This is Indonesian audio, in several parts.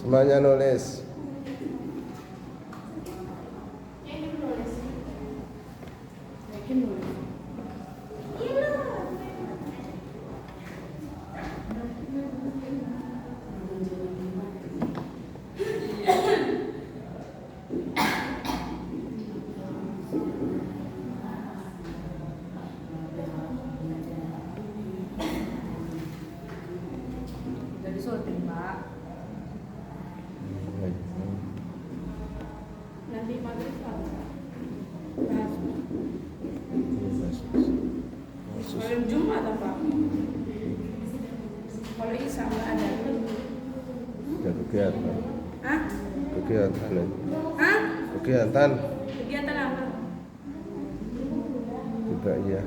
Semuanya nulis. Nanti maghrib malam Jumat apa? Kalau Isya nggak ada. Ya, kegiatan. Hah? Kegiatan. Hah? Kegiatan. Kegiatan apa? Juga iya.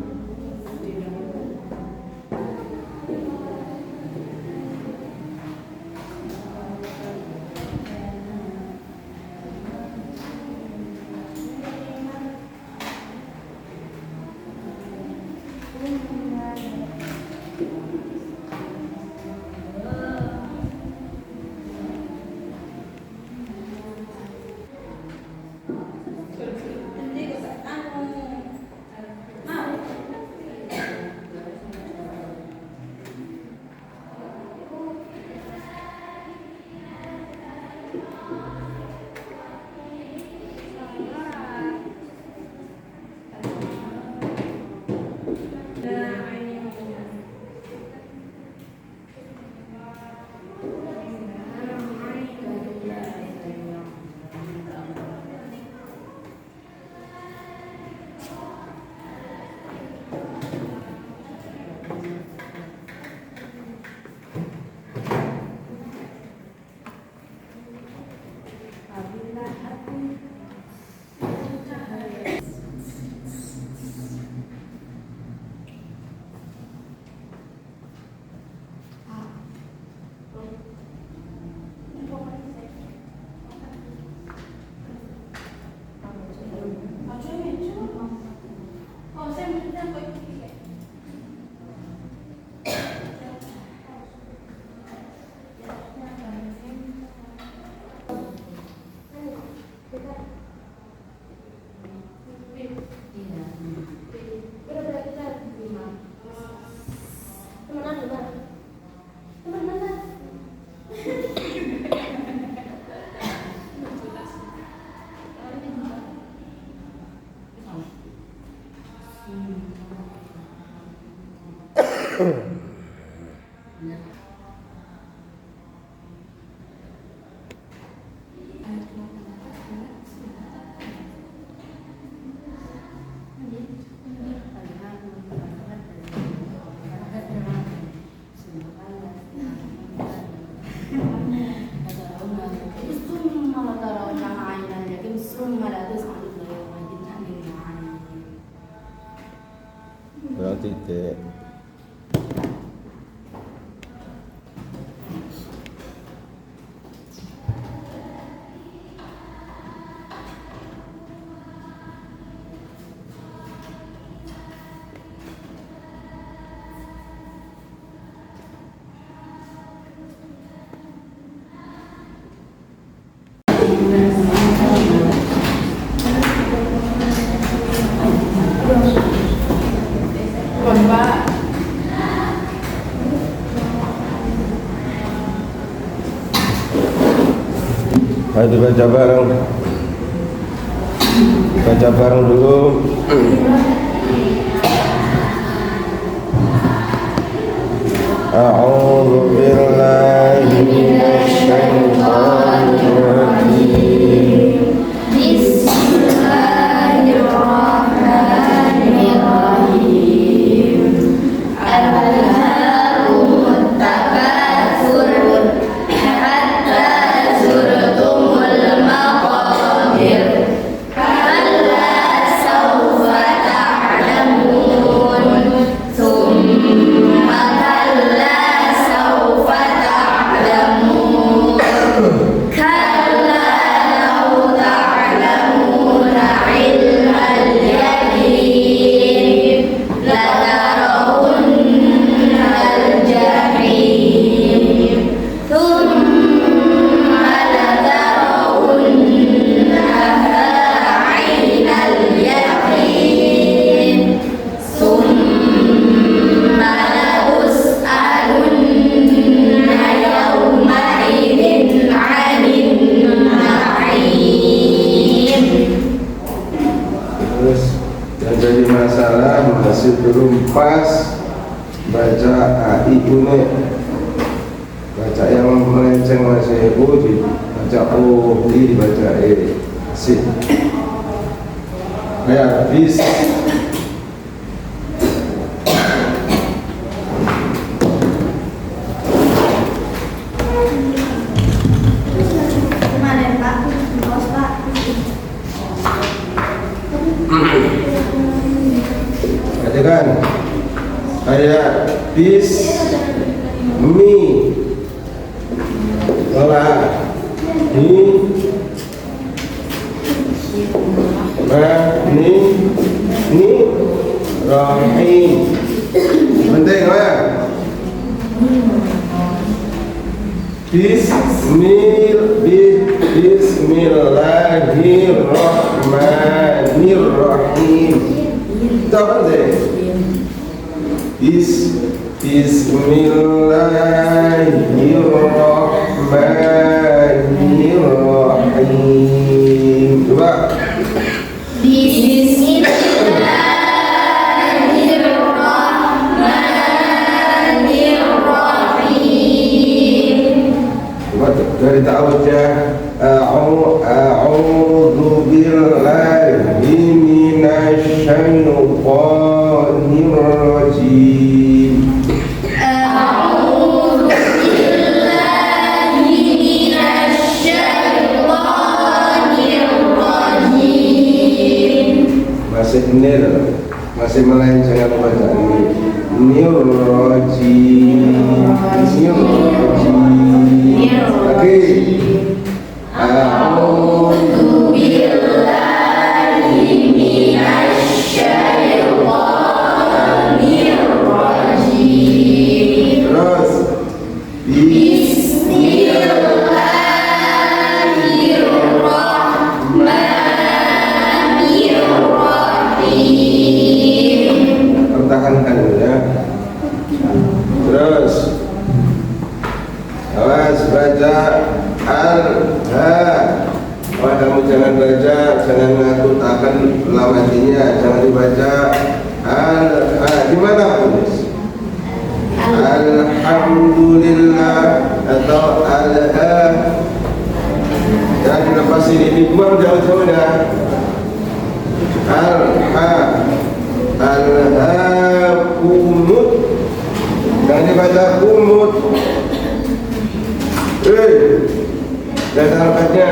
Titik. Ayo baca bareng. Baca bareng dulu. A'udzu billahi minasy syaithanir rajim. Bismillahirrahmanirrahim. Alhaakumut takatsur hatta zurtumul maqabir. Kalla sawfa ta'lamun. Tsumma kalla sawfa ta'lamun. Kalla masalah masih belum pas baca ibu nih, baca yang melenceng masih ibu dibaca o, dibaca e, sih kayak bis. Kemarin Pak, bos Pak. Ada kan? Kayak bis, mi, la, ni, rahim. Penting ya? Bismillahirrahmanirrahim. Itu penting. Bismillahirrahmanirrahim. Coba. Bismillahirrahmanirrahim. Coba dari ta'awudnya. A'udzu billahi minasy syaithanir rajim. A'udzu billahi minasy syaithanir rajim. Masih nir, masih melenceng apa bacaan ini. Nirrajim. Oke. A'udzu billahi minasy syaithanir rajim. Terus Bismillahirrahmanirrahim. pertahankan ya. Terus awas baca al-ha. Awas kamu jangan baca, jangan ngaku akan lawatinya, jangan dibaca al-ha dimanapun. Alhamdulillah atau al-ha. Jangan dilepas ini, dibuang jauh-jauh dah. Al-ha, al-ha kumut. Jangan dibaca kumut. Dan harokatnya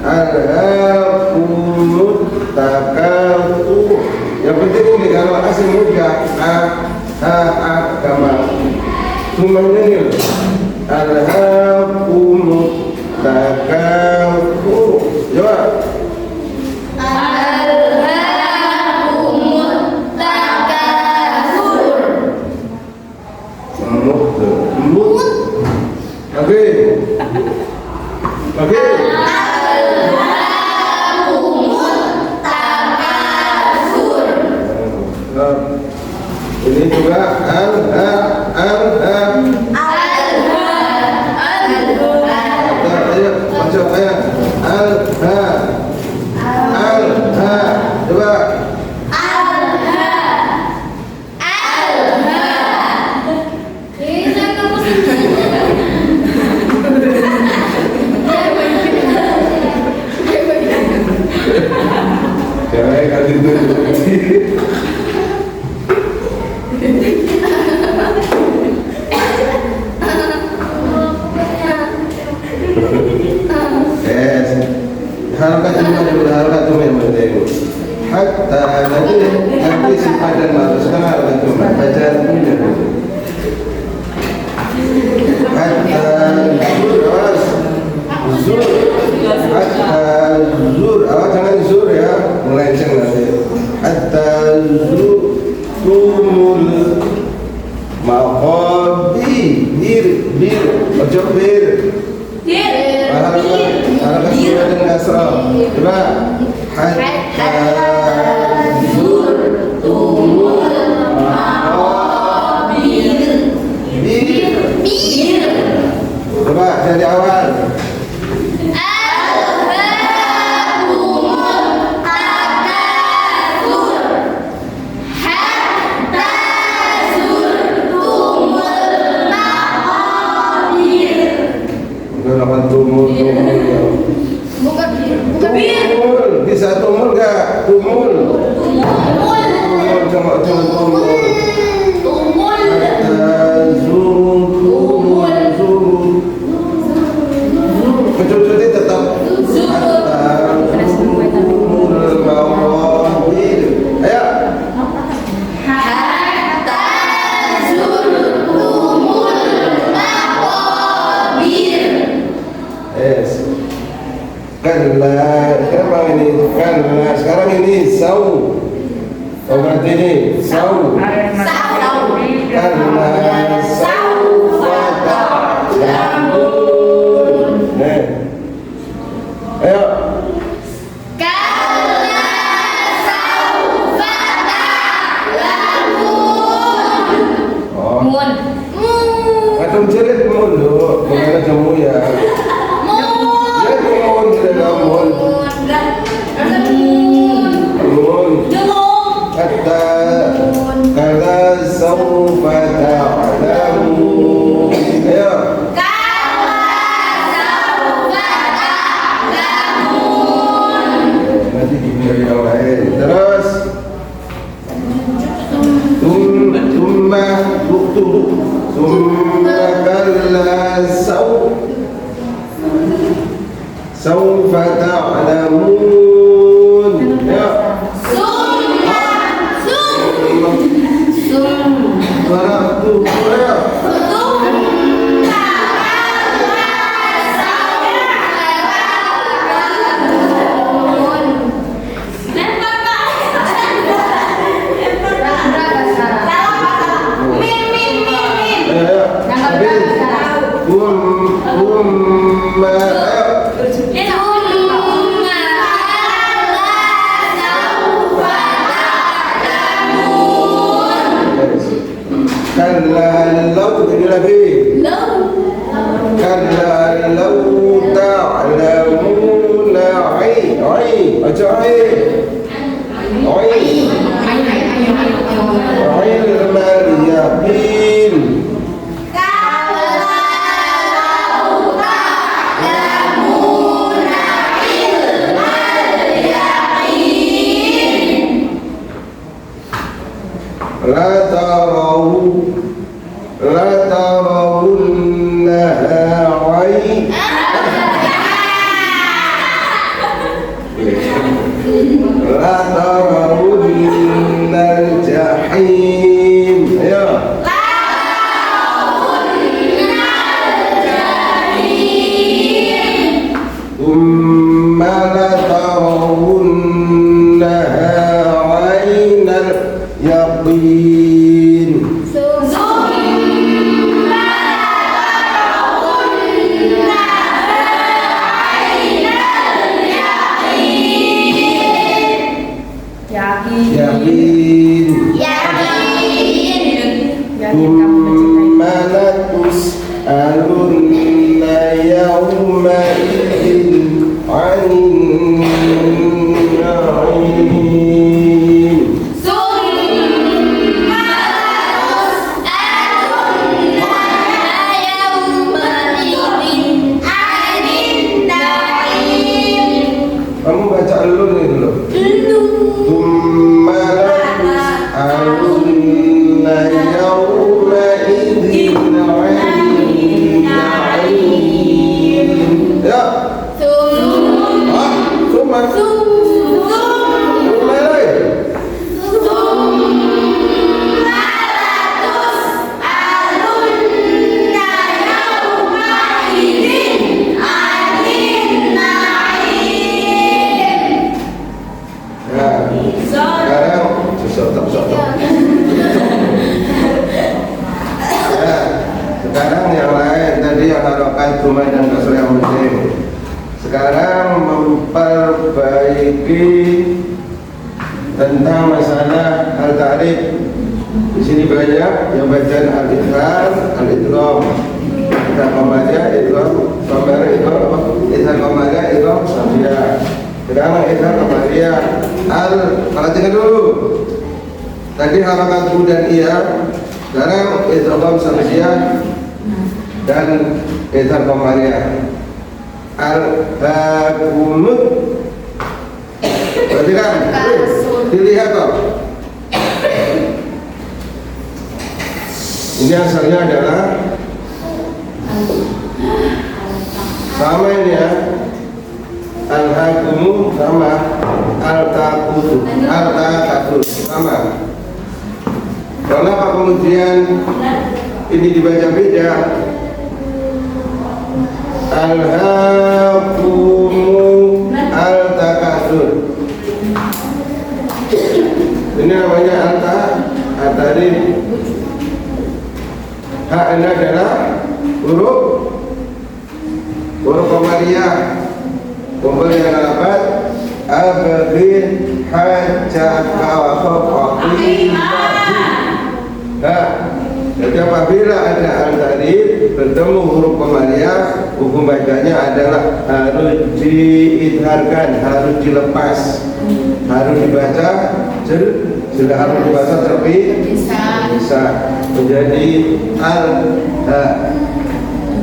al-ha kumut takatu. Yang penting ini kalau asing mudah kama cuma ini al-ha takatu. Jawab. Alhaakumut takatsur. Mut. Oke. Alhaakumut takatsur. Ini juga al-ha. Macam ayat al-ha. Coba. Cewek kasih tunjuk. Harakat cuma yang penting. Hatta nanti sifat dan makhluk sekarang harakat cuma bacaan punya. Hatta zur, hatta zur, awak jangan zur ya, melenceng nanti. Hatta zur tumul maqabir, ojo bir. Harakat surat dan kasrah. Coba. Hatta zurtumul maqabir. Coba dari awal. Alhaakumut Bukan bir. Tumul. Bisa tumul nggak? Tumul. Tumul. Coba tumul. Tumul. Zuru. Kecuali tetap. Ayo. Hatta zurtumul maqabir. Yes. Kalla, sekarang ini kalla, sekarang ini sau. Oh berarti ini sau. Kalla saufa ta'lamun. Ayo. Kalla saufa ta'lamun. Oh. Mun. Antum jerit mulu, bukan kamu ya. Jerit mun tidak mun. Kata kala saufa ta'lamun. Ayo. Nanti dimulai yang lain. Terus. Summa kalla saufa ta'lamun. Ya. Suara tu, ya. Kalla lau ini lagi. Kalla lau ta'lamuna baca ilmal yaqin. La tarawunnaha ayn. La tarawunnal jahim. Ayo. Thumma la tarawunnaha aynal yaqin. Thumma latus'alunna yawma idzin 'anil na'im. Kamu baca alun ini dulu. Thumma latus'alunna yawma idzin 'anil na'im. Ya. Thumma lagi. Ya. Sekarang stop. Ya. Sekarang yang lain tadi yang harokat cuma dan kasar yang penting. Sekarang memperbaiki tentang masalah al-ta'rif. Di sini banyak yang bacaan al-idgham, al-idgham. Idgham qamariyah, idgham qamariyah, idgham qamariyah, idgham safiyah. Sekarang idgham qamariyah. Perhatikan dulu. Tadi harokat bu dan iya. Sekarang idgham safiyah dan idgham qamariyah. Al-hakumut. Perhatikan, dilihat kok. Ini asalnya adalah sama ini ya. Al-hakumu sama al-takatsur sama. Kenapa kemudian ini dibaca beda? Al-hakumu al-takatsur. Ini namanya al-tarif. Hak ini adalah huruf qamariyah. Kumpul yang dapat abghin hajjaka wa khafaqi. Nah, jadi apabila ada al-tarif bertemu huruf qamariyah, hukum bacanya adalah harus diidharkan, harus dilepas, harus dibaca sudah harus dibaca bisa menjadi al-ha.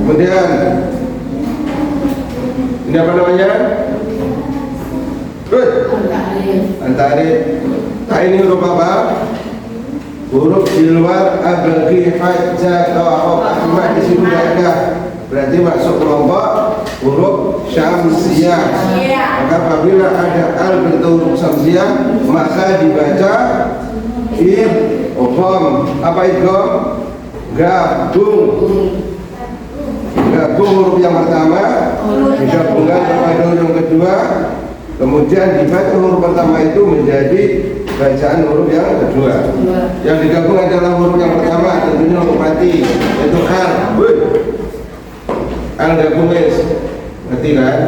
Kemudian ini apa namanya? Al-tarif. Tak ini huruf apa? Huruf di luar abghi hajjaka wa khafaqi di sini ada. Berarti masuk kelompok huruf syamsiyah. Maka apabila ada al bertemu huruf syamsiyah, maka dibaca idgham. Apa idgham? Gabung huruf yang pertama digabungkan kepada huruf yang kedua, kemudian dibaca huruf pertama itu menjadi bacaan huruf yang kedua. Yang digabung adalah huruf yang pertama, tentunya huruf mati, yaitu al gabunges. Ngerti kan?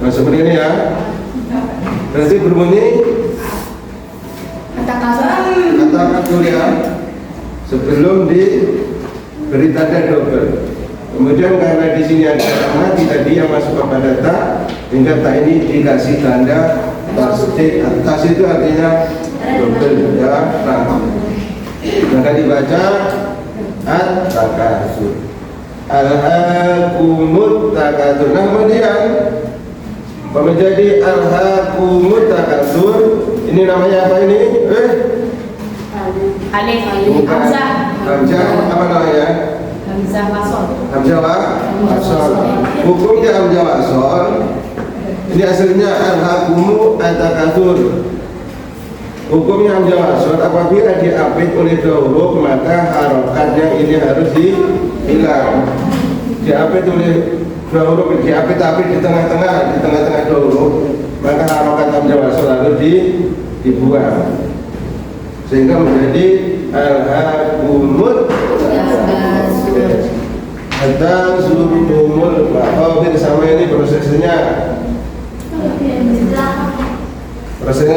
Nah seperti ini ya. Berarti berbunyi kata-kata ya sebelum diberi tanda double. Kemudian karena di sini ada mati tadi yang masuk kepada tak, hingga tak ini dikasih tanda tasdid. Tas itu artinya double ya, maka dibaca at-takatsur. Al-hakumut takatsur. Nah kemudian menjadi al-hakumut takatsur, ini namanya apa ini? Alif. Hamzah. Apa namanya? Hamzah wasol. Hamzah wasol. Hukumnya hamzah wasol. Ini aslinya al-hakumu at-takatsur. Hukumnya hamzah wasol apabila diapit oleh dua huruf, maka harokatnya ini harus dihilang. Diapit oleh dua huruf, diapit di tengah-tengah dua huruf, maka harokat hamzah wasol harus dibuang, sehingga menjadi al-hakumut hatta zurtumul maqabir. Sama ini prosesnya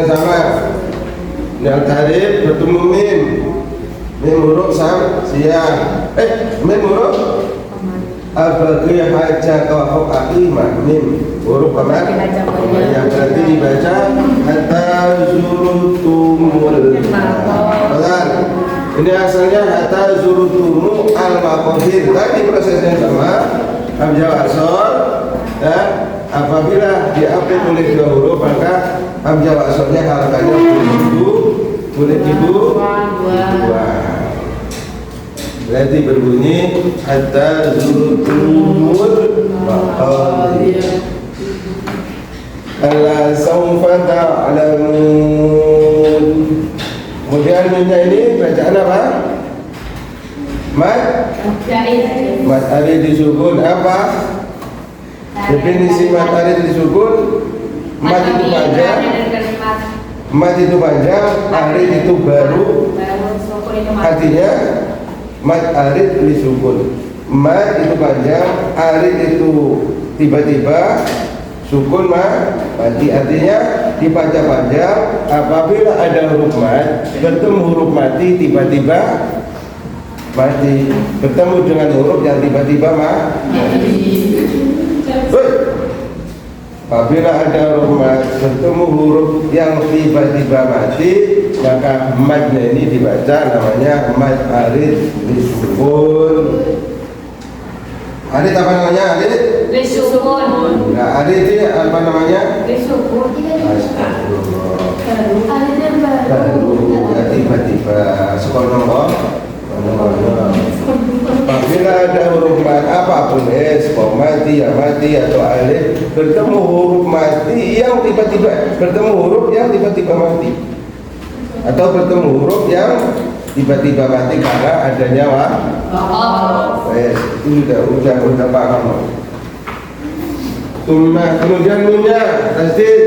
sama. Yang tarif bertemu mim huruf syamsiyah, mim huruf abghi hajjaka wa khafaqi mim huruf qamariyah. Yang berarti dibaca hatta zurtumul maqabir. Ini asalnya hatta zurtumu al-maqabir. Tadi prosesnya sama, hamzah wasol. Dan apabila diapit oleh dua huruf, maka hamzah wasolnya harakatnya boleh dibuang. Berarti berbunyi hatta zurtumul maqabir. Alla sawfa ta'lamun. Kemudian minta ini bacaan apa? Mat alif disukun apa? Definisi mat alif disukun. Mat itu panjang. Mat itu panjang, alif itu baru. Artinya mat alif disukun. Mat itu panjang, alif itu tiba-tiba, sukun mati. Artinya dibaca panjang. Apabila ada huruf mat bertemu huruf mati, tiba-tiba mati, bertemu dengan huruf yang tiba-tiba mati. Apabila ada huruf mat bertemu huruf yang tiba-tiba mati, maka matnya ini dibaca namanya mat arid disukun. Adit apa namanya Adit? Bersukun. Nah, Adit ini apa namanya? Bersukun. Astagfirullah. Baru ya tiba-tiba sekolah nomor. Apabila ada huruf mati apapun mati ya mati atau alif bertemu huruf mati yang tiba-tiba bertemu huruf yang tiba-tiba mati atau bertemu huruf yang tiba-tiba mati karena adanya itu udah paham. Kemudian nunnya tasdid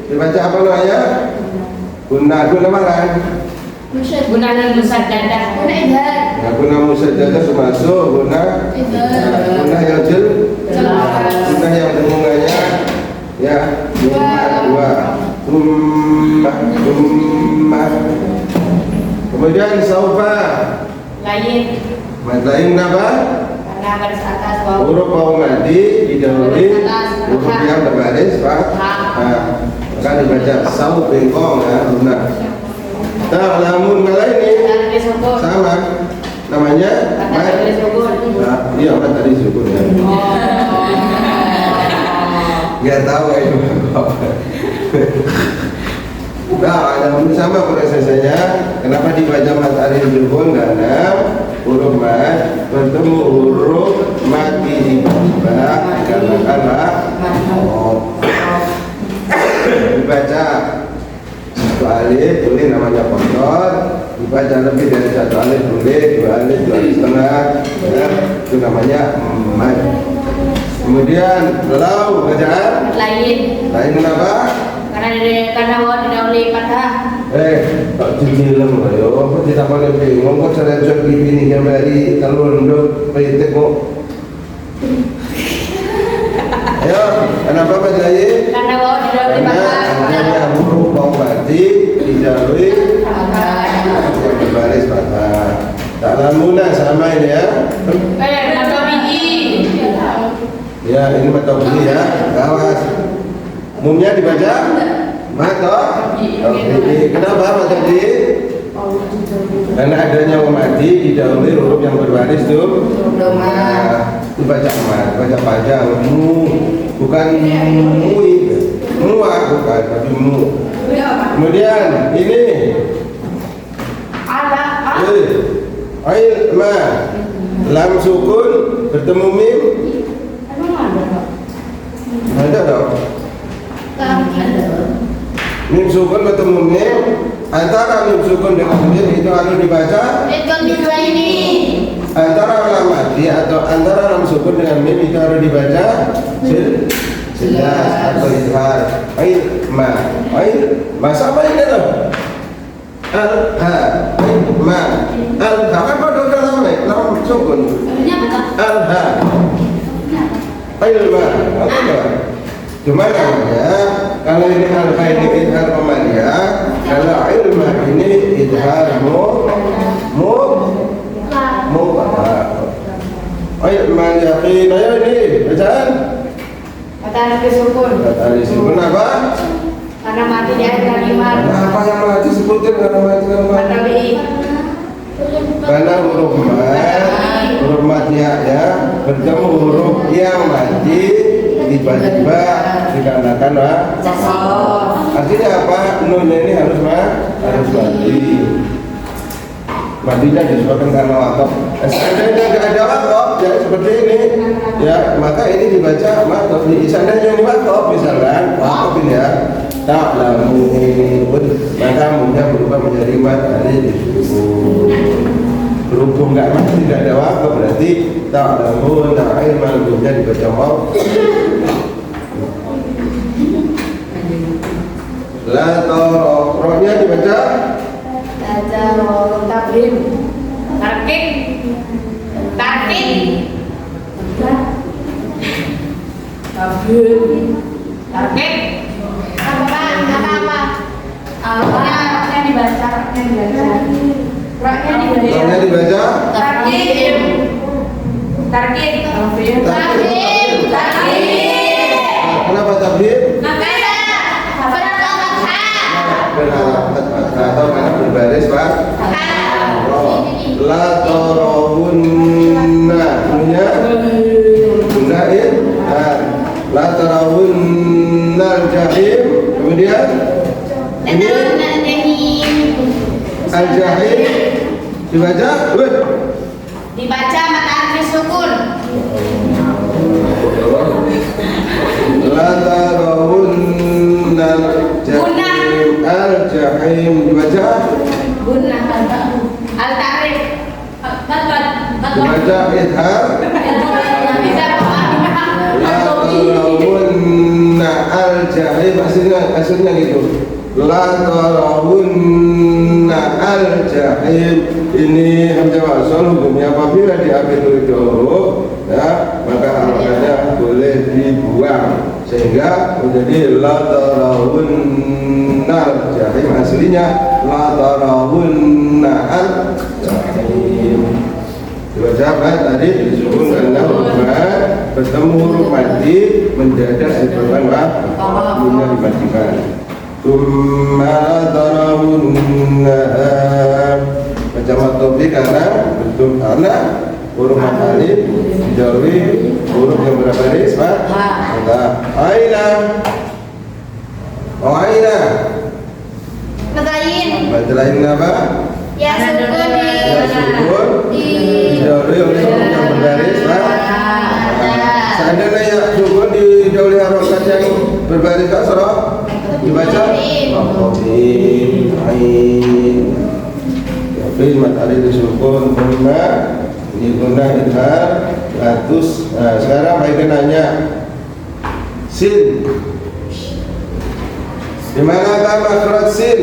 dibaca apa namanya? Guna malan. Guna musyadah. Guna idhar. Ya, guna musyadah termasuk guna yang guna yang dengungannya ya dua. Kemudian saufa lain apa? Karena baris atas waw. Huruf waw madi didahului huruf yang berbaris fathah. Maka dibaca sau bengkong ya guna. Ta'lamun malah ini sama namanya iya orang tadi syukur ya. Nggak tahu itu. Nah, ada sama prosesnya. Kenapa dibaca matahari bilbon? Karena huruf mat bertemu huruf mati tiba-tiba dikarenakan dibaca satu alif boleh namanya kotor, dibaca lebih dari satu alif boleh, dua alif setengah ya, itu namanya mat. Kemudian lau bacaan lain kenapa? Karena waw didahului fathah. Tak film ayo, apa tidak boleh bingung kok cara jual ini yang dari telur untuk petik kok. Ayo, kenapa bacaan? Karena waw didahului Karena fathah. adanya huruf waw mati didahului yang berbaris fathah. Ta'lamuna sama ini ya. Ya, ini matobi ya. Awas. Umumnya dibaca mato. Kenapa matobi? Karena adanya mati didahului huruf yang berbaris tuh. Dibaca mat, baca panjang mu, bukan mui, mua bukan, tapi mu. Kemudian ini ail ma lam sukun bertemu mim ada dong. Mim sukun bertemu mim antara mim sukun dengan mim itu harus dibaca antara lam mati atau antara lam sukun dengan mim itu harus dibaca jelas atau izhar. Ail ma sama ini loh. Al-ha ma al-ha apa udah lam sukun al-ha ilma apa cuma namanya kalau ini al-ha ini idhar pemanjang, kalau ilma ini idhar ilma yakin. Ayo ini bacaan Matahari sukun. matahari sukun apa? Karena mati di akhir kalimat. Apa yang mati sebutin karena mati karena huruf matnya ya bertemu huruf yang mati tiba-tiba dikarenakan artinya apa? Nun ini harus mati. Matinya disebabkan karena wakaf. Seandainya tidak ada wakaf ya seperti ini ya maka ini dibaca wakaf. Seandainya ini wakaf misalkan wakaf ini ya ta'lamun maka mungkin berubah menjadi matahari disebut. Berhubung nggak masih tidak ada wakaf berarti ta'lamun ilman mungkin dibaca wakaf. La taro rohnya dibaca Tabrim. Tarkik. Tarkik. Apa dibaca? rohnya dibaca Tarkik. kenapa tabir? Atau karena berbaris pak la tarahunna punya la tarawunnal jahim. Kemudian ini al-jahim dibaca Dibaca mata alif sukun. la tarawunnal jahim al-jahim dibaca Gunnah al-ta'rif. dibaca idhar Bisa la tarawunna al-jahim aslinya gitu la tarawunna al-jahim. Ini hamzah wasal hukumnya apabila diambil huruf huruf ya maka harakatnya boleh dibuang sehingga menjadi la tarawunna al-jahim. Aslinya la tarawunna al-jahim. Dibaca tadi disukun karena huruf bertemu huruf mati mendadak sebabkan bunyi dimatikan. Tsumma tarawunnaha macam topik karena bentuk karena huruf alif dijauhi huruf yang berbaris pak. Aina aina baca lain apa? Ya sukun Ya sukun dijauhi oleh huruf yang berbaris pak. Seandainya ya sukun dijauhi harokat yang berbaris kasrah dibaca ain ain matahari disukun guna ini guna idhar latus. Nah sekarang baik nanya sin di manakah makhraj sin?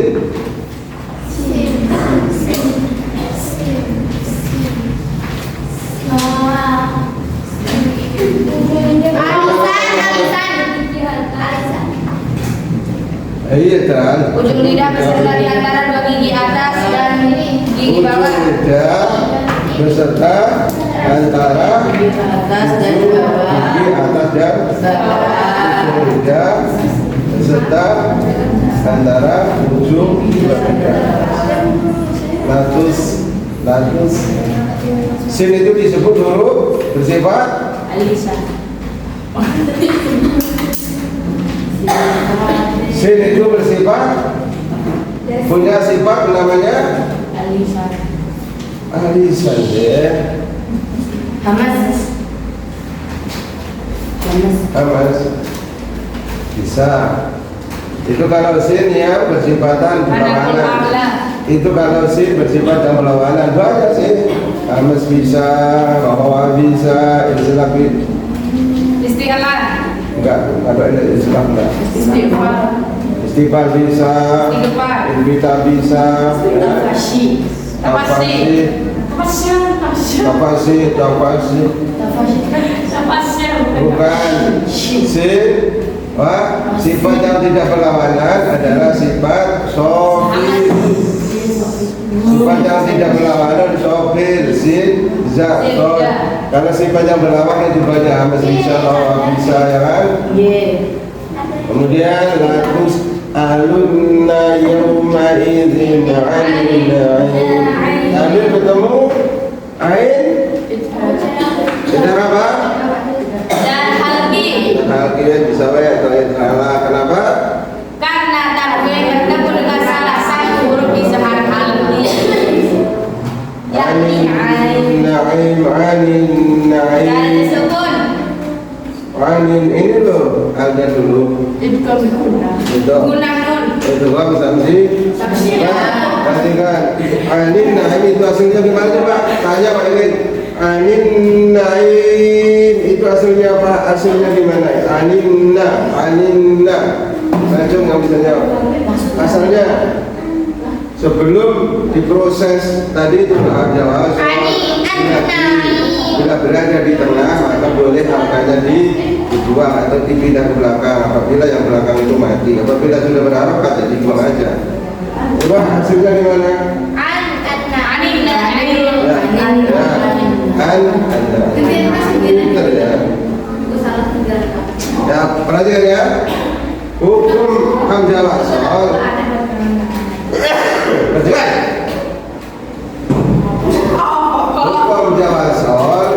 Iya kan. Ujung lidah beserta di antara dua gigi atas dan gigi bawah. Ujung lidah beserta antara Gigi atas dan bawah. gigi atas dan ujung lidah beserta antara ujung dua lidah. Latus sin itu disebut huruf bersifat Alisa. sin itu bersifat punya sifat namanya Alisa. alisan ya. Hamas. Hamas bisa itu kalau sin ya bersifatan berlawanan. Itu kalau sin bersifat yang berlawanan banyak sih. Hamas bisa, bahwa bisa, istilah Istiqlal. enggak ada istilah enggak. Istighfar bisa, invita bisa, kapasi, bukan sin. Wah, sifat yang tidak berlawanan adalah sifat sofir. Sifat yang tidak berlawanan sofir, sin, zakon. Karena sifat yang berlawanan itu banyak, hamas bisa, lawan bisa, ya kan? Kemudian latus alunna yawma idzin 'anil na'im. Alif bertemu ain. Benar apa? Dan halki. Akhirnya bisa atau salah. Kenapa? Karena tanwin bertemu dengan salah satu huruf izhar halki. Yakni ain. Na'im, anin, Dan na'im. disukun. Anin ini loh, ada dulu. Itu Gunah nun. Itu kan samsi. Perhatikan. Anin, na'im itu aslinya gimana coba? Tanya Pak Irin. Anin, na'im itu aslinya apa? Aslinya gimana? Aninna. Langsung nggak bisa jawab. Asalnya sebelum diproses tadi itu jawab. Bila berada di tengah maka boleh angkanya dibuang atau dipindah ke belakang apabila yang belakang itu mati. Apabila sudah berharokat ya dibuang aja. Coba hasilnya gimana? Pinter ya. Ya perhatikan ya. Hukum hamzah wasal. Perhatikan. Hukum hamzah wasal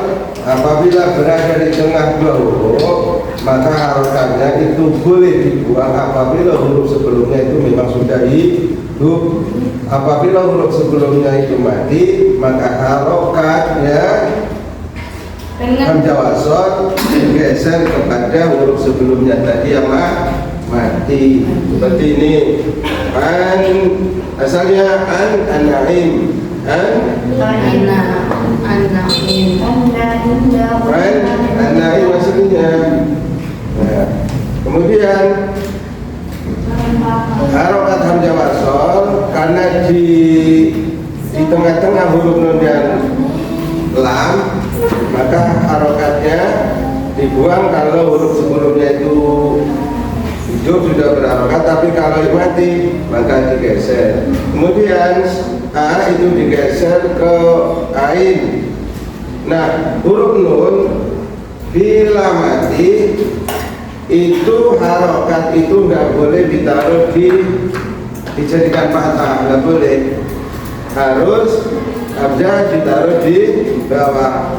apabila berada di tengah dua huruf maka harokatnya itu boleh dibuang apabila huruf sebelumnya itu memang sudah hidup. Apabila huruf sebelumnya itu mati, maka harokatnya hamzah wasol digeser kepada huruf sebelumnya tadi yang mati. Seperti ini. Asalnya an-naim. An-naim aslinya. Nah, kemudian harokat hamzah wasol karena di tengah-tengah huruf nun dan lam, maka harokatnya dibuang kalau huruf sebelumnya itu hidup sudah berharokat, tapi kalau mati maka digeser. Kemudian a itu digeser ke ain. Nah, huruf nun bila mati itu harokat itu nggak boleh ditaruh dijadikan patah, nggak boleh. Harus hamzah ditaruh di bawah,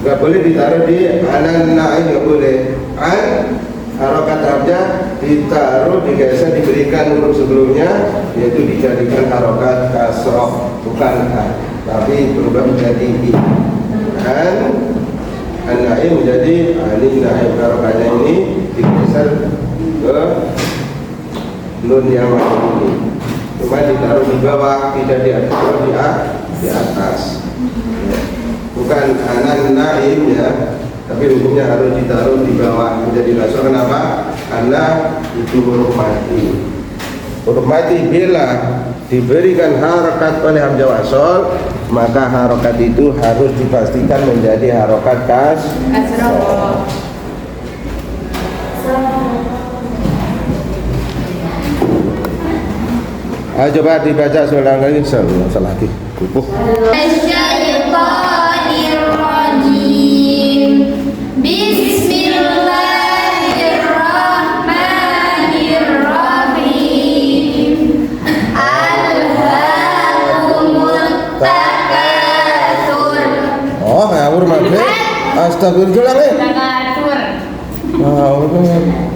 nggak boleh ditaruh di anan nain, nggak boleh. Harokat hamzah ditaruh, digeser, diberikan huruf sebelumnya, yaitu dijadikan harokat kasroh, bukan a, tapi berubah menjadi i. An-naim menjadi alif. Naim harokatnya ini digeser ke nun yang ini, cuma ditaruh di bawah, tidak ditaruh di atas. Bukan anan naim ya, tapi hukumnya harus ditaruh di bawah menjadi nasr. Kenapa? Karena itu huruf mati. Huruf mati bila diberikan harokat oleh hamzah wasol, maka harokat itu harus dipastikan menjadi harokat kasroh. Ayo coba dibaca seorang lagi, salah lagi. Oh, ngawur maghrib. Astagfirullahaladzim.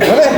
Boleh.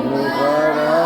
Nukara